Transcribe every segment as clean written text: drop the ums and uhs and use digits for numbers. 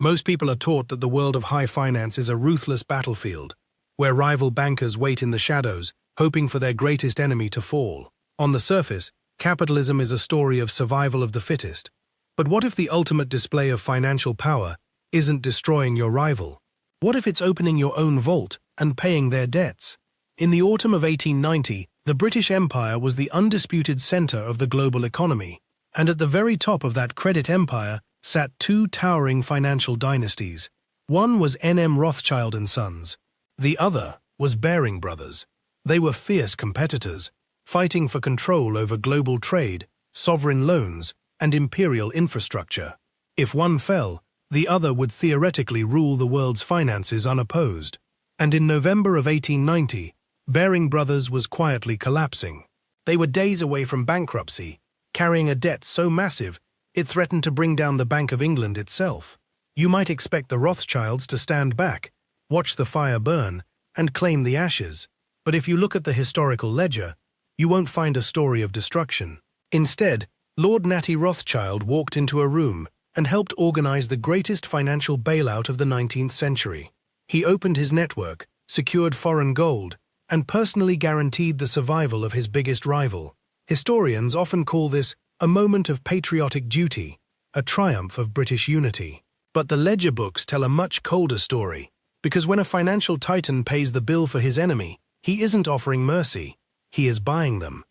Most people are taught that the world of high finance is a ruthless battlefield, where rival bankers wait in the shadows, hoping for their greatest enemy to fall. On the surface, capitalism is a story of survival of the fittest. But what if the ultimate display of financial power isn't destroying your rival? What if it's opening your own vault and paying their debts? In the autumn of 1890, the British Empire was the undisputed center of the global economy, and at the very top of that credit empire sat two towering financial dynasties. One was N.M. Rothschild and Sons. The other was Baring Brothers. They were fierce competitors, fighting for control over global trade, sovereign loans, and imperial infrastructure. If one fell, the other would theoretically rule the world's finances unopposed. And in November of 1890, Baring Brothers was quietly collapsing. They were days away from bankruptcy, carrying a debt so massive it threatened to bring down the Bank of England itself. You might expect the Rothschilds to stand back, watch the fire burn, and claim the ashes. But if you look at the historical ledger, you won't find a story of destruction. Instead, Lord Natty Rothschild walked into a room and helped organize the greatest financial bailout of the 19th century. He opened his network, secured foreign gold, and personally guaranteed the survival of his biggest rival. Historians often call this a moment of patriotic duty, a triumph of British unity. But the ledger books tell a much colder story, because when a financial titan pays the bill for his enemy, he isn't offering mercy, he is buying them.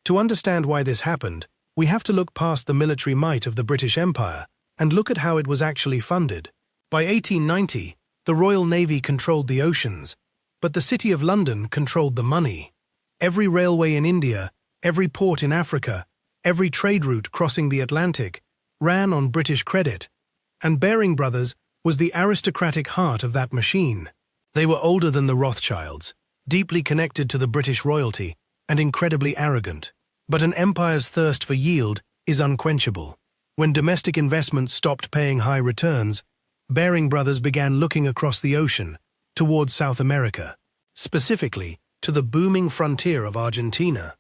To understand why this happened, we have to look past the military might of the British Empire and look at how it was actually funded. By 1890, the Royal Navy controlled the oceans, but the City of London controlled the money. Every railway in India, every port in Africa, every trade route crossing the Atlantic ran on British credit, and Baring Brothers was the aristocratic heart of that machine. They were older than the Rothschilds, deeply connected to the British royalty, and incredibly arrogant. But an empire's thirst for yield is unquenchable. When domestic investments stopped paying high returns, Baring Brothers began looking across the ocean towards South America, specifically to the booming frontier of Argentina.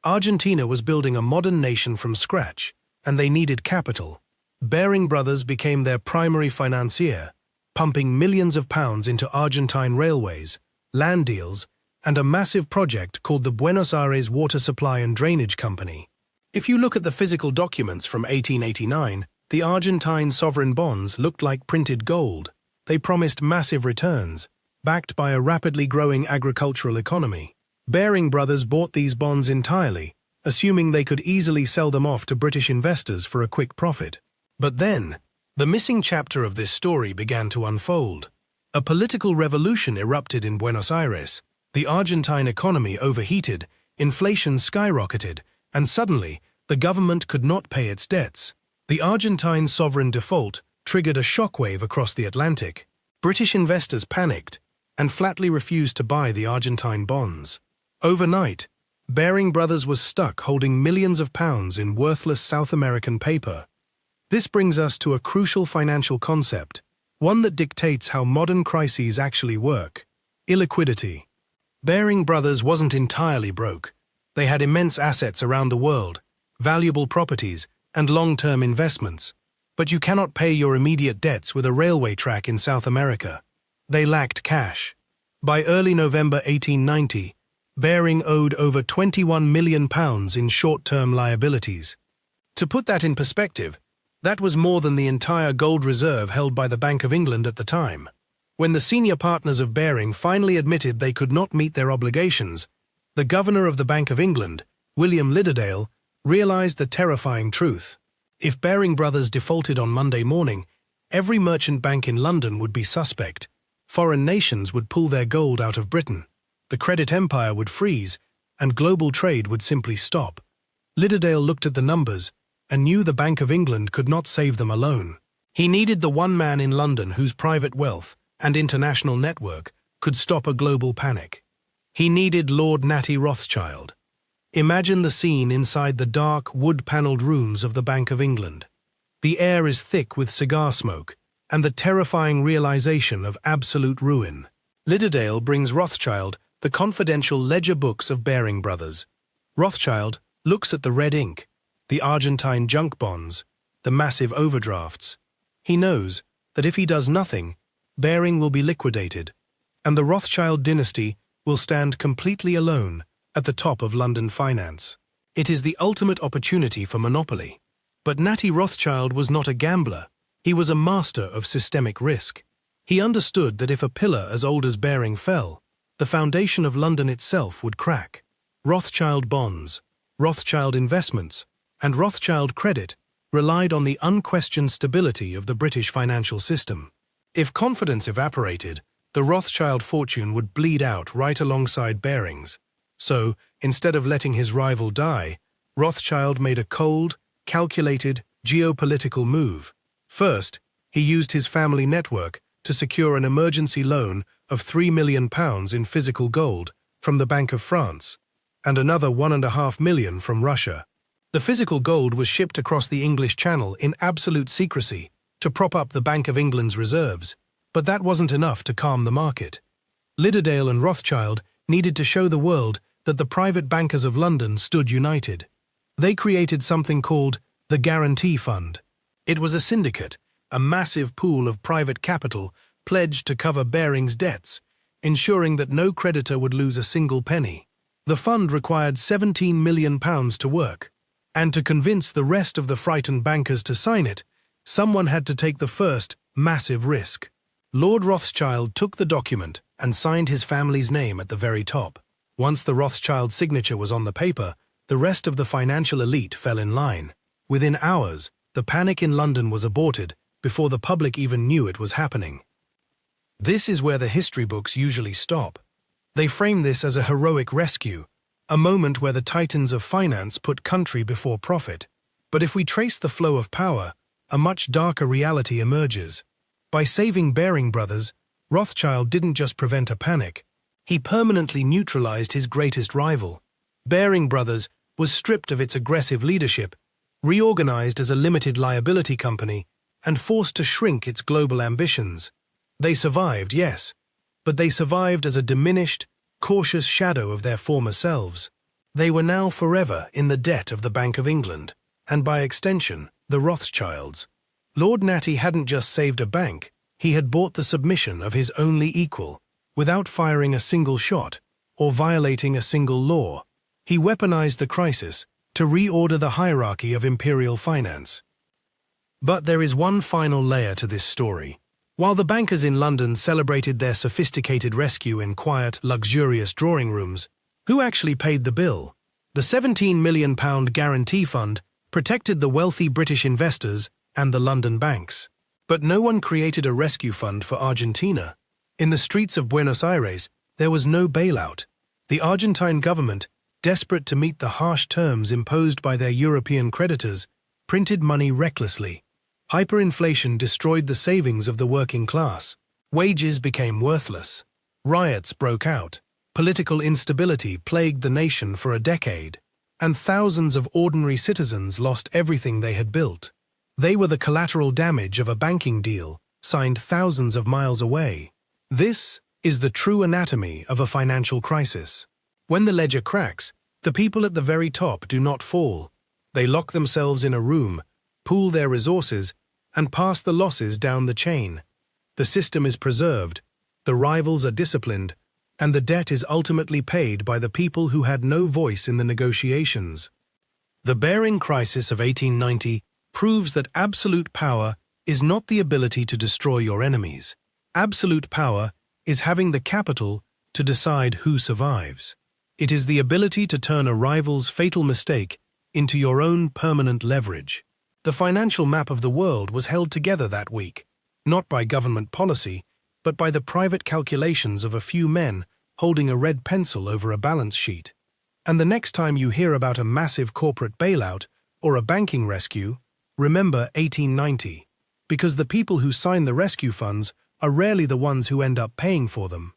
Argentina was building a modern nation from scratch, and they needed capital. Baring Brothers became their primary financier, pumping millions of pounds into Argentine railways, land deals, and a massive project called the Buenos Aires Water Supply and Drainage Company. If you look at the physical documents from 1889, the Argentine sovereign bonds looked like printed gold. They promised massive returns, backed by a rapidly growing agricultural economy. Baring Brothers bought these bonds entirely, assuming they could easily sell them off to British investors for a quick profit. But then, the missing chapter of this story began to unfold. A political revolution erupted in Buenos Aires. The Argentine economy overheated, inflation skyrocketed, and suddenly, the government could not pay its debts. The Argentine sovereign default triggered a shockwave across the Atlantic. British investors panicked and flatly refused to buy the Argentine bonds. Overnight, Baring Brothers was stuck holding millions of pounds in worthless South American paper. This brings us to a crucial financial concept, one that dictates how modern crises actually work: illiquidity. Baring Brothers wasn't entirely broke. They had immense assets around the world, valuable properties, and long-term investments. But you cannot pay your immediate debts with a railway track in South America. They lacked cash. By early November 1890, Baring owed over £21 million in short-term liabilities. To put that in perspective, that was more than the entire gold reserve held by the Bank of England at the time. When the senior partners of Baring finally admitted they could not meet their obligations, the governor of the Bank of England, William Lidderdale, realized the terrifying truth. If Baring Brothers defaulted on Monday morning, every merchant bank in London would be suspect. Foreign nations would pull their gold out of Britain. The credit empire would freeze, and global trade would simply stop. Lidderdale looked at the numbers and knew the Bank of England could not save them alone. He needed the one man in London whose private wealth and international network could stop a global panic. He needed Lord Natty Rothschild. Imagine the scene inside the dark, wood-panelled rooms of the Bank of England. The air is thick with cigar smoke and the terrifying realization of absolute ruin. Lidderdale brings Rothschild the confidential ledger books of Baring Brothers. Rothschild looks at the red ink, the Argentine junk bonds, the massive overdrafts. He knows that if he does nothing, Baring will be liquidated, and the Rothschild dynasty will stand completely alone at the top of London finance. It is the ultimate opportunity for monopoly. But Natty Rothschild was not a gambler. He was a master of systemic risk. He understood that if a pillar as old as Baring fell, the foundation of London itself would crack. Rothschild bonds, Rothschild investments, and Rothschild credit relied on the unquestioned stability of the British financial system. If confidence evaporated, the Rothschild fortune would bleed out right alongside Baring's. So, instead of letting his rival die, Rothschild made a cold, calculated, geopolitical move. First, he used his family network to secure an emergency loan of £3 million in physical gold from the Bank of France, and another £1.5 million from Russia. The physical gold was shipped across the English Channel in absolute secrecy to prop up the Bank of England's reserves, but that wasn't enough to calm the market. Lidderdale and Rothschild needed to show the world that the private bankers of London stood united. They created something called the Guarantee Fund. It was a syndicate, a massive pool of private capital pledged to cover Baring's debts, ensuring that no creditor would lose a single penny. The fund required £17 million to work, and to convince the rest of the frightened bankers to sign it, someone had to take the first massive risk. Lord Rothschild took the document and signed his family's name at the very top. Once the Rothschild signature was on the paper, the rest of the financial elite fell in line. Within hours, the panic in London was aborted before the public even knew it was happening. This is where the history books usually stop. They frame this as a heroic rescue, a moment where the titans of finance put country before profit. But if we trace the flow of power, a much darker reality emerges. By saving Baring Brothers, Rothschild didn't just prevent a panic. He permanently neutralized his greatest rival. Baring Brothers was stripped of its aggressive leadership, reorganized as a limited liability company, and forced to shrink its global ambitions. They survived, yes, but they survived as a diminished, cautious shadow of their former selves. They were now forever in the debt of the Bank of England, and by extension, the Rothschilds. Lord Natty hadn't just saved a bank, he had bought the submission of his only equal, without firing a single shot or violating a single law. He weaponized the crisis to reorder the hierarchy of imperial finance. But there is one final layer to this story. While the bankers in London celebrated their sophisticated rescue in quiet, luxurious drawing rooms, who actually paid the bill? The £17 million Guarantee Fund protected the wealthy British investors and the London banks. But no one created a rescue fund for Argentina. In the streets of Buenos Aires, there was no bailout. The Argentine government, desperate to meet the harsh terms imposed by their European creditors, printed money recklessly. Hyperinflation destroyed the savings of the working class. Wages became worthless. Riots broke out. Political instability plagued the nation for a decade, and thousands of ordinary citizens lost everything they had built. They were the collateral damage of a banking deal signed thousands of miles away. This is the true anatomy of a financial crisis. When the ledger cracks, the people at the very top do not fall. They lock themselves in a room, pool their resources, and pass the losses down the chain. The system is preserved, the rivals are disciplined, and the debt is ultimately paid by the people who had no voice in the negotiations. The Baring crisis of 1890 proves that absolute power is not the ability to destroy your enemies. Absolute power is having the capital to decide who survives. It is the ability to turn a rival's fatal mistake into your own permanent leverage. The financial map of the world was held together that week, not by government policy, but by the private calculations of a few men holding a red pencil over a balance sheet. And the next time you hear about a massive corporate bailout or a banking rescue, remember 1890, because the people who sign the rescue funds are rarely the ones who end up paying for them.